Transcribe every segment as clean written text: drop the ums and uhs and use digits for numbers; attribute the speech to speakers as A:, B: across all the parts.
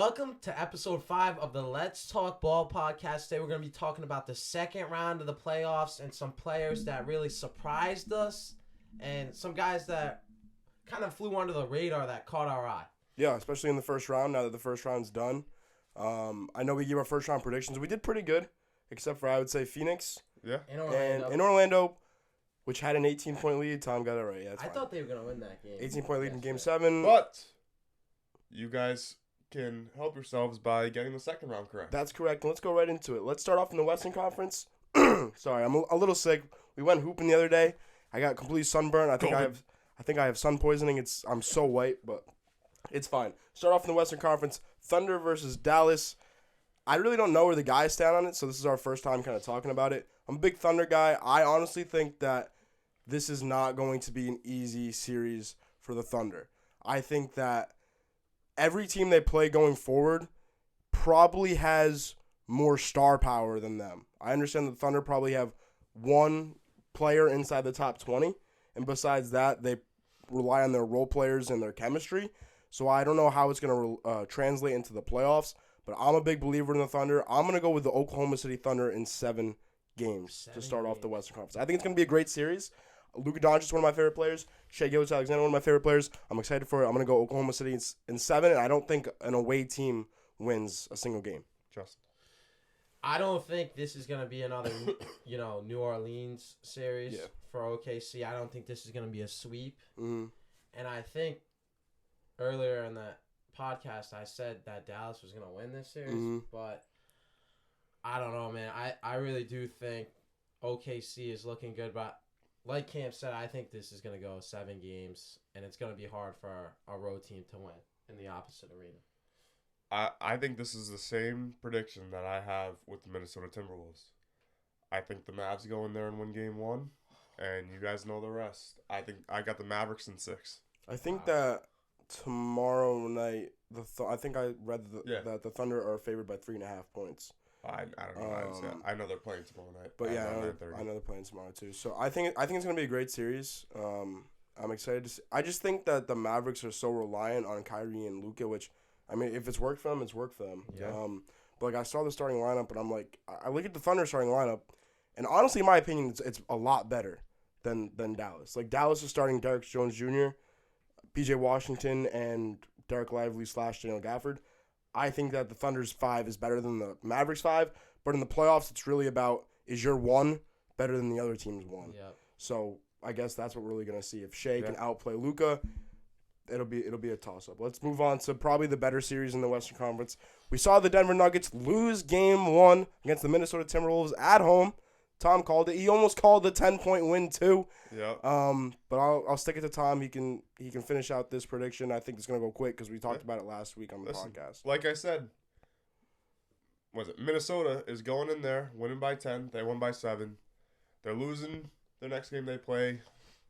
A: Welcome to episode 5 of the Let's Talk Ball podcast. Today we're going to be talking about the second round of the playoffs and some players that really surprised us and some guys that kind of flew under the radar that caught our eye.
B: Yeah, especially in the first round, now that the first round's done. I know we gave our first round predictions. We did pretty good, except for, I would say, Phoenix.
C: Yeah.
B: And in Orlando, which had an 18-point lead. Tom got it right. Yeah,
A: I thought they were going to win that game.
B: 18-point lead in Game 7.
C: But you guys can help yourselves by getting the second round correct.
B: That's correct. And let's go right into it. Let's start off in the Western Conference. Sorry, I'm a little sick. We went hooping the other day. I got complete sunburn. I think I have sun poisoning. I'm so white, but it's fine. Start off in the Western Conference. Thunder versus Dallas. I really don't know where the guys stand on it, so this is our first time kind of talking about it. I'm a big Thunder guy. I honestly think that this is not going to be an easy series for the Thunder. I think that every team they play going forward probably has more star power than them. I understand the Thunder probably have one player inside the top 20, and besides that, they rely on their role players and their chemistry. So I don't know how it's going to translate into the playoffs, but I'm a big believer in the Thunder. I'm going to go with the Oklahoma City Thunder in 7 games to start off the Western Conference. I think it's going to be a great series. Luka Doncic is one of my favorite players. Shai Gilgeous-Alexander, one of my favorite players. I'm excited for it. I'm going to go Oklahoma City in 7, and I don't think an away team wins a single game.
C: Justin.
A: I don't think this is going to be another, New Orleans series for OKC. I don't think this is going to be a sweep.
B: Mm-hmm.
A: And I think earlier in the podcast I said that Dallas was going to win this series, but I don't know, man. I really do think OKC is looking good, but like Cam said, I think this is going to go 7 games, and it's going to be hard for a road team to win in the opposite arena.
C: I think this is the same prediction that I have with the Minnesota Timberwolves. I think the Mavs go in there and win Game 1, and you guys know the rest. I think I got the Mavericks in 6.
B: I think that tomorrow night, I think I read that the Thunder are favored by 3.5 points.
C: I don't know. I know they're playing tomorrow night.
B: But yeah, I know they're playing tomorrow too. So I think it's going to be a great series. I'm excited to see. I just think that the Mavericks are so reliant on Kyrie and Luka, which, I mean, if it's worked for them, it's worked for them.
C: Yeah.
B: But like, I saw the starting lineup, and I'm like, I look at the Thunder starting lineup, and honestly, in my opinion, it's a lot better than Dallas. Like, Dallas is starting Derrick Jones Jr., P.J. Washington, and Derek Lively / Daniel Gafford. I think that the Thunder's 5 is better than the Mavericks' 5, but in the playoffs, it's really about, is your 1 better than the other team's 1?
A: Yep.
B: So I guess that's what we're really gonna see. If Shai can outplay Luka, it'll be a toss-up. Let's move on to probably the better series in the Western Conference. We saw the Denver Nuggets lose Game 1 against the Minnesota Timberwolves at home. Tom called it. He almost called the 10-point win too.
C: Yeah.
B: But I'll stick it to Tom. He can finish out this prediction. I think it's gonna go quick because we talked about it last week on the podcast.
C: Like I said, Minnesota is going in there, winning by 10. They won by 7. They're losing their next game they play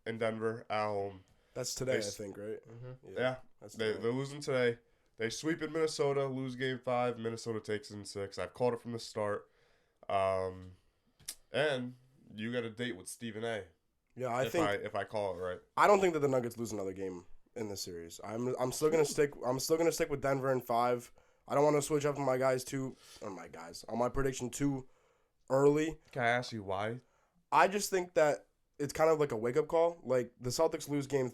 C: in Denver at home.
B: That's today, I think, right?
A: Mm-hmm.
C: Yeah. They're losing today. They sweep in Minnesota, lose Game 5. Minnesota takes it in 6. I've called it from the start. And you got a date with Stephen A.
B: Yeah,
C: if I call it right.
B: I don't think that the Nuggets lose another game in this series. I'm still gonna stick. I'm still gonna stick with Denver in 5. I don't want to switch up on my prediction too early.
C: Can I ask you why?
B: I just think that it's kind of like a wake up call. Like, the Celtics lose Game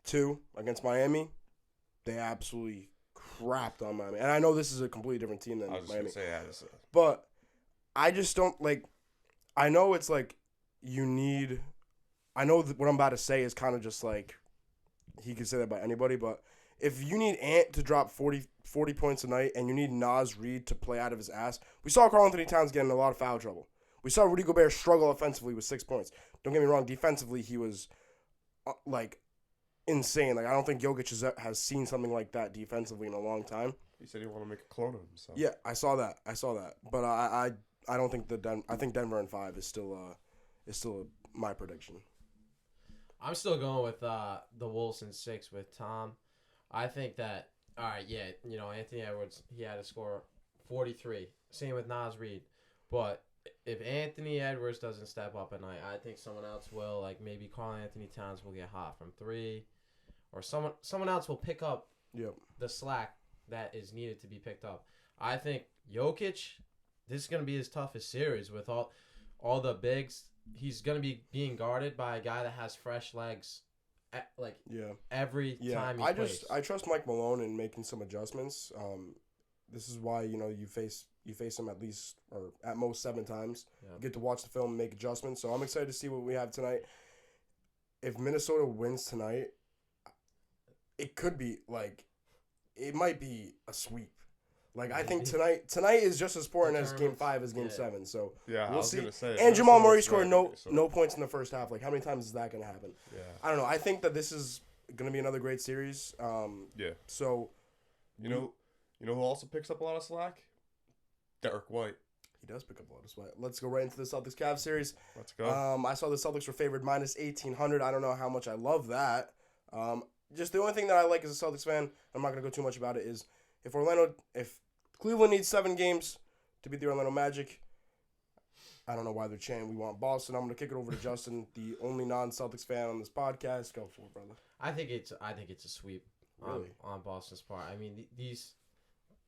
B: 2 against Miami, they absolutely crapped on Miami. And I know this is a completely different team than Miami.
C: I was just gonna say
B: but I just don't like. I know it's like you need. I know that what I'm about to say is kind of just like he could say that about anybody, but if you need Ant to drop 40 points a night and you need Naz Reid to play out of his ass, we saw Karl Anthony Towns get in a lot of foul trouble. We saw Rudy Gobert struggle offensively with 6 points. Don't get me wrong, defensively he was like insane. Like, I don't think Jokic has seen something like that defensively in a long time.
C: He said he wanted to make a clone of himself.
B: Yeah, I saw that. But I don't think I think Denver in 5 is still my prediction.
A: I'm still going with the Wolves in 6 with Tom. I think that, all right, yeah, Anthony Edwards, he had to score 43. Same with Naz Reid. But if Anthony Edwards doesn't step up at night, I think someone else will. Like, maybe Karl Anthony Towns will get hot from 3. Or someone else will pick up the slack that is needed to be picked up. I think Jokic, this is going to be his toughest series with all the bigs. He's going to be being guarded by a guy that has fresh legs, every time he plays.
B: I trust Mike Malone in making some adjustments. This is why you face him at least or at most 7 times. Yeah. You get to watch the film and make adjustments. So I'm excited to see what we have tonight. If Minnesota wins tonight, it could be it might be a sweep. I think tonight is just as important as Game 5 as Game 7. So we'll see. Gonna say, and Jamal Murray scored no points in the first half. How many times is that going to happen? Yeah. I don't know. I think that this is going to be another great series. So
C: you know who also picks up a lot of slack? Derek White.
B: He does pick up a lot of slack. Let's go right into the Celtics-Cavs series.
C: Let's go.
B: I saw the Celtics were favored minus 1,800. I don't know how much I love that. Just the only thing that I like as a Celtics fan, I'm not going to go too much about it, is if Cleveland needs 7 games to beat the Orlando Magic, I don't know why they're chanting we want Boston. I'm going to kick it over to Justin, the only non-Celtics fan on this podcast. Go for it, brother.
A: I think it's a sweep on Boston's part. I mean,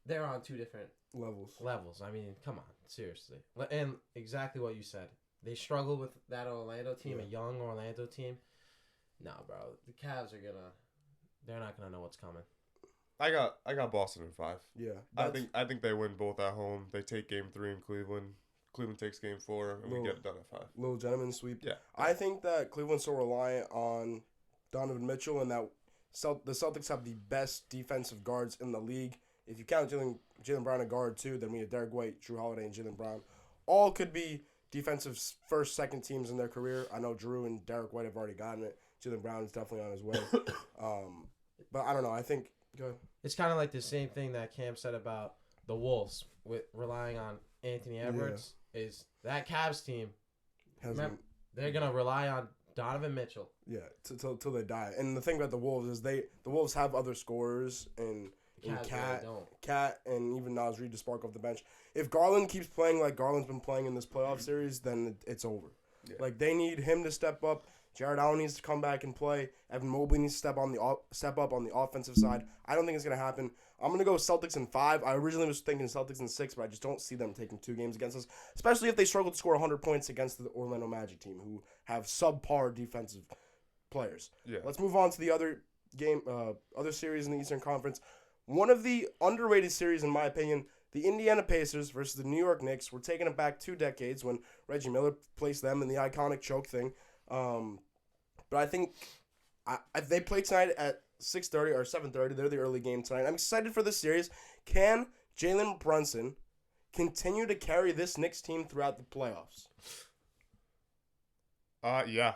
A: they're on 2 different levels. I mean, come on, seriously. And exactly what you said. They struggled with that Orlando team, a young Orlando team. No, bro. The Cavs they're not gonna know what's coming.
C: I got Boston in 5.
B: Yeah.
C: I think they win both at home. They take Game 3 in Cleveland. Cleveland takes Game 4, and we get it done at 5.
B: Little gentleman sweep.
C: Yeah.
B: I think that Cleveland's so reliant on Donovan Mitchell, and that the Celtics have the best defensive guards in the league. If you count Jaylen Brown a guard too, then we have Derek White, Drew Holiday, and Jaylen Brown. All could be defensive first, second teams in their career. I know Drew and Derek White have already gotten it. Jaylen Brown is definitely on his way. But I don't know. I think go ahead.
A: It's kind of like the same thing that Cam said about the Wolves with relying on Anthony Edwards. Is that Cavs team? They're gonna rely on Donovan Mitchell.
B: Yeah, till they die. And the thing about the Wolves is the Wolves have other scorers and Cat and even Naz Reid to spark off the bench. If Garland keeps playing like Garland's been playing in this playoff series, then it's over. Yeah. They need him to step up. Jared Allen needs to come back and play. Evan Mobley needs to step up on the offensive side. I don't think it's going to happen. I'm going to go Celtics in 5. I originally was thinking Celtics in 6, but I just don't see them taking 2 games against us, especially if they struggle to score 100 points against the Orlando Magic team, who have subpar defensive players. Yeah. Let's move on to the other series in the Eastern Conference. One of the underrated series, in my opinion, the Indiana Pacers versus the New York Knicks. We're taking it back 2 decades when Reggie Miller placed them in the iconic choke thing. But I think they play tonight at 6:30 or 7:30. They're the early game tonight. I'm excited for this series. Can Jalen Brunson continue to carry this Knicks team throughout the playoffs?
C: Yeah.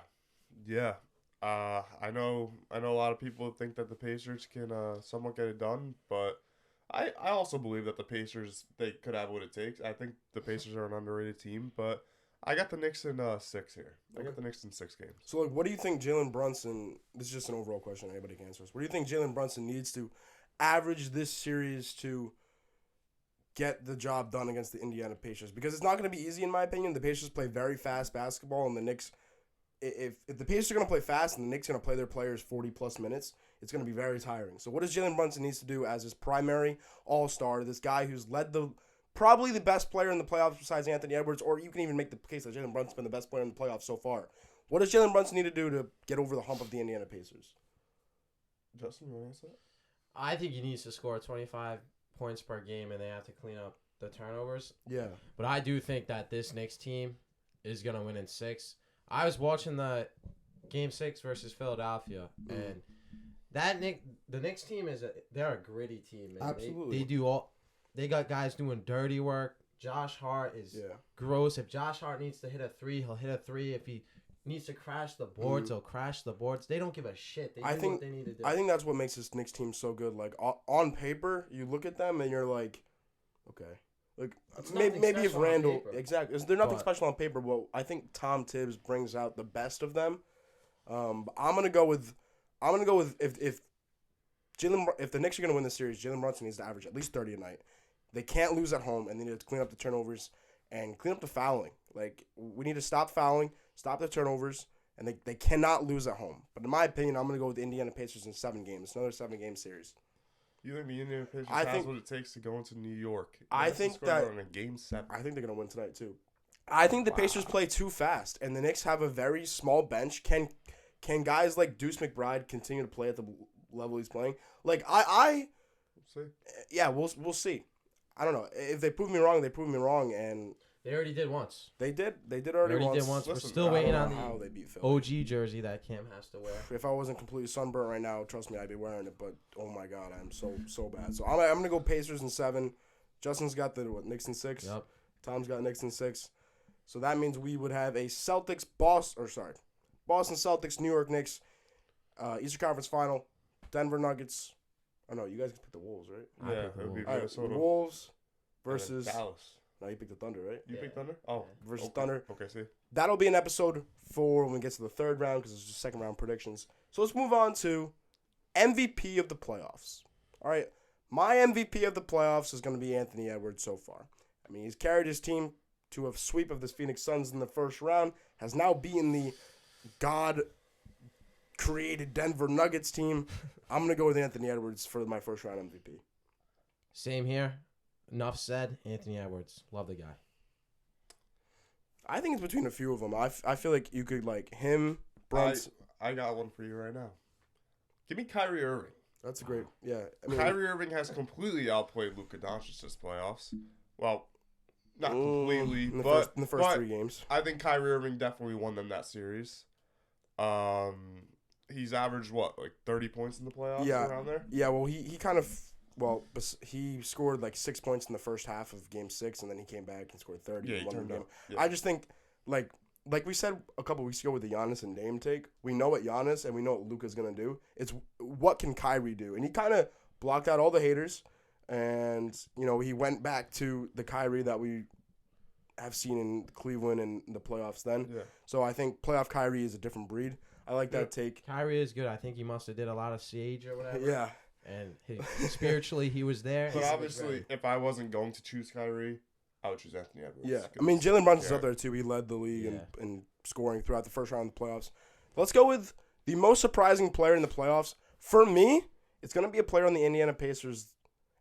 C: I know a lot of people think that the Pacers can somewhat get it done, but I also believe that the Pacers, they could have what it takes. I think the Pacers are an underrated team, but I got the Knicks in 6 here. I got the Knicks in 6 games.
B: So, what do you think Jalen Brunson, this is just an overall question, anybody can answer this. What do you think Jalen Brunson needs to average this series to get the job done against the Indiana Pacers? Because it's not going to be easy, in my opinion. The Pacers play very fast basketball, and the Knicks, if the Pacers are going to play fast and the Knicks are going to play their players 40-plus minutes, it's going to be very tiring. So what does Jalen Brunson needs to do as his primary all-star, this guy who's led probably the best player in the playoffs besides Anthony Edwards, or you can even make the case that Jalen Brunson's been the best player in the playoffs so far. What does Jalen Brunson need to do to get over the hump of the Indiana Pacers?
C: Justin, you want to answer that?
A: I think he needs to score 25 points per game, and they have to clean up the turnovers.
B: Yeah.
A: But I do think that this Knicks team is going to win in 6. I was watching the Game 6 versus Philadelphia, and the Knicks team they're a gritty team. Man.
B: Absolutely.
A: They got guys doing dirty work. Josh Hart is gross. If Josh Hart needs to hit a 3, he'll hit a 3. If he needs to crash the boards, he'll crash the boards. They don't give a shit. They do what they need to do.
B: I think that's what makes this Knicks team so good. On paper, you look at them and you're like, okay. Maybe if Randall, exactly. There's nothing special on paper, but I think Tom Tibbs brings out the best of them. I'm gonna go with if the Knicks are gonna win this series, Jalen Brunson needs to average at least 30 a night. They can't lose at home, and they need to clean up the turnovers and clean up the fouling. We need to stop fouling, stop the turnovers, and they cannot lose at home. But in my opinion, I'm going to go with the Indiana Pacers in 7 games. Another 7-game series.
C: You think the Indiana Pacers
B: I
C: has
B: think-
C: what it takes to go into New York?
B: I
C: Madison
B: think
C: Square
B: that-
C: Garden in Game 7.
B: I think they're gonna win tonight too. I think the
C: Wow.
B: Pacers play too fast, and the Knicks have a very small bench. Can guys like Deuce McBride continue to play at the level he's playing? Like
C: We'll see.
B: yeah, we'll see. I don't know if they prove me wrong. They prove me wrong, and
A: They already did once.
B: they did
A: They
B: already
A: already
B: once.
A: did once. We're
C: Listen,
A: still
C: I
A: waiting
B: I
A: on
B: don't know how
A: the
B: they beat Philly.
A: OG jersey that Cam has to wear.
B: If I wasn't completely sunburnt right now, trust me, I'd be wearing it. But oh my god, I'm so bad. So I'm gonna go Pacers in 7. Justin's got the Knicks in 6.
A: Yep.
B: Tom's got Knicks in 6. So that means we would have a Boston Celtics, New York Knicks, Eastern Conference Final, Denver Nuggets. Oh no, you guys can pick the Wolves, right?
A: I
C: Yeah,
A: pick the
C: it would be
A: Wolves.
B: All right,
C: Minnesota.
B: Wolves
C: and then
B: versus.
C: Dallas.
B: No, you picked the Thunder, right?
C: You
A: Yeah.
C: pick Thunder? Oh.
B: Versus
C: okay.
B: Thunder.
C: Okay, see.
B: That'll be an episode for when we get to the third round because it's just second round predictions. So let's move on to MVP of the playoffs. All right, my MVP of the playoffs is going to be Anthony Edwards so far. I mean, he's carried his team to a sweep of the Phoenix Suns in the first round, has now beaten the God-created Denver Nuggets team. I'm going to go with Anthony Edwards for my first round MVP.
A: Same here. Enough said. Anthony Edwards. Love the guy.
B: I think it's between a few of them. I feel like you could like him, Brunson.
C: I got one for you right now. Give me Kyrie Irving.
B: That's a great, yeah. I mean,
C: Kyrie Irving has completely outplayed Luka Doncic this playoffs. Well, not completely,
B: in the
C: but
B: first 3 games.
C: I think Kyrie Irving definitely won them that series. He's averaged what, like 30 points in the playoffs around there?
B: Yeah, well, he he scored like 6 points in the first half of Game 6, and then he came back and scored 30
C: Yeah,
B: and
C: he
B: won the
C: turned
B: game.
C: up. Yeah.
B: I just think, like we said a couple weeks ago with the Giannis and Dame take, we know what Giannis and we know what Luka's going to do. It's what can Kyrie do? And he kind of blocked out all the haters, and, he went back to the Kyrie that we have seen in Cleveland and the playoffs then.
C: Yeah.
B: So I think playoff Kyrie is a different breed. I like that take.
A: Kyrie is good. I think he must have did a lot of Sage or whatever.
B: Yeah.
A: And spiritually, he was there.
C: But
A: He was
C: obviously,
A: ready.
C: if I wasn't going to choose Kyrie, I would choose Anthony Edwards.
B: Yeah,
C: 'cause-
B: I mean, Jalen Brunson's
C: Yeah.
B: up there too. He led the league
A: Yeah.
B: in scoring throughout the first round of the playoffs. Let's go with the most surprising player in the playoffs. For me, it's going to be a player on the Indiana Pacers,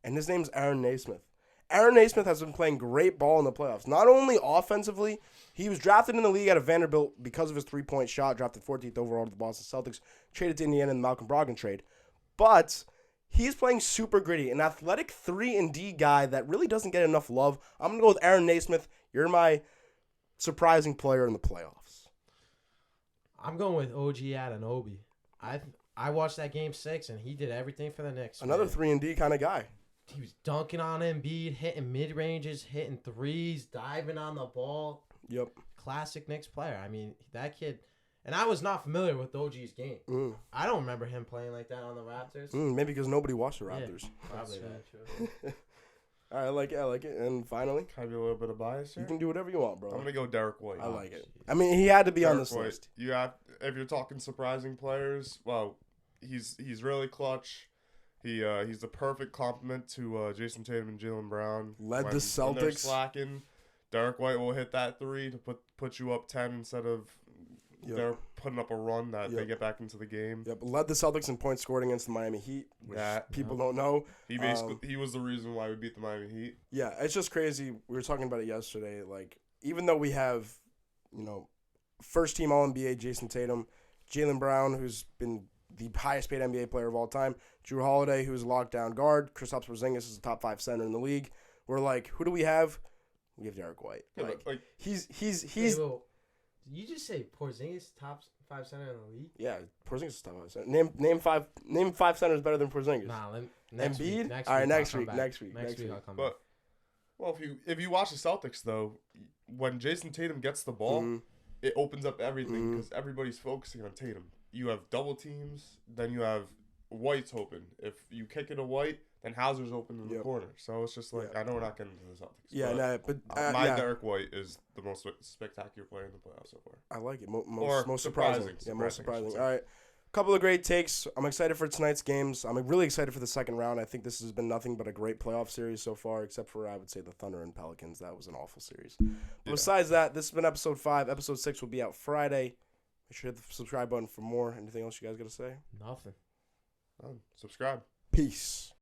B: and his name's Aaron Naismith. Aaron Naismith has been playing great ball in the playoffs. Not only offensively, he was drafted in the league out of Vanderbilt because of his three-point shot, drafted 14th overall to the Boston Celtics, traded to Indiana in the Malcolm Brogdon trade. But he's playing super gritty, an athletic 3-and-D guy that really doesn't get enough love. I'm going to go with Aaron Naismith. You're my surprising player in the playoffs.
A: I'm going with OG Anunoby. I watched that Game 6, and he did everything for the Knicks.
B: Another
A: man.
B: 3-and-D kind of guy.
A: He was dunking on Embiid, hitting mid-ranges, hitting threes, diving on the ball.
B: Yep.
A: Classic Knicks player. I mean, that kid. And I was not familiar with OG's game. I don't remember him playing like that on the Raptors.
B: Maybe because nobody watched the Raptors.
A: Probably that.
B: All right, I like it. And finally,
C: Can I be a little bit of bias here?
B: you can do whatever you want, bro.
C: I'm gonna go Derek White.
B: I like it. I mean, he had to be on
C: Derek
B: this
C: White.
B: list.
C: You have, if you're talking surprising players, well, he's really clutch. He's the perfect complement to Jason Tatum and Jaylen Brown.
B: Led the
C: When they're
B: Celtics.
C: slacking, Derek White will hit that 3 to put you up 10 instead of they're putting up a run that they get back into the game.
B: Yep, led the Celtics in points scored against the Miami Heat, which
C: That-
B: people don't know.
C: He he was the reason why we beat the Miami Heat.
B: Yeah, it's just crazy. We were talking about it yesterday. Like, even though we have, first team All-NBA Jason Tatum, Jaylen Brown, who's been the highest paid NBA player of all time, Drew Holiday, who's a lockdown guard, Kristaps Porzingis is a top 5 center in the league. We're like, who do we have? We have Derek White.
C: Yeah,
B: Like,
C: but, like,
B: he's
A: Hey, well, did you just say Porzingis top 5 center in the league?
B: yeah, Porzingis is top 5 center. Name 5 centers better than Porzingis.
A: Nah, next
B: Embiid?
A: week. Next
B: All right,
A: week,
B: next
A: I'll
B: week,
A: come
B: next
A: back.
B: week,
A: Next
B: next
A: week
B: week.
A: I'll come back.
C: But well, if you watch the Celtics though, when Jason Tatum gets the ball, it opens up everything because everybody's focusing on Tatum. You have double teams, then you have White's open. If you kick it to White, then Hauser's open in the corner. So it's just like I know we're not getting into the Celtics.
B: Yeah, but
C: my Derek White is the most spectacular player in the playoffs so far.
B: I like it.
C: Or
B: Most surprising. Yeah, most surprising. All right. Couple of great takes. I'm excited for tonight's games. I'm really excited for the second round. I think this has been nothing but a great playoff series so far, except for, I would say, the Thunder and Pelicans. That was an awful series. But besides that, this has been episode 5. Episode 6 will be out Friday. Make sure to hit the subscribe button for more. Anything else you guys got to say?
A: Nothing.
C: Subscribe.
B: Peace.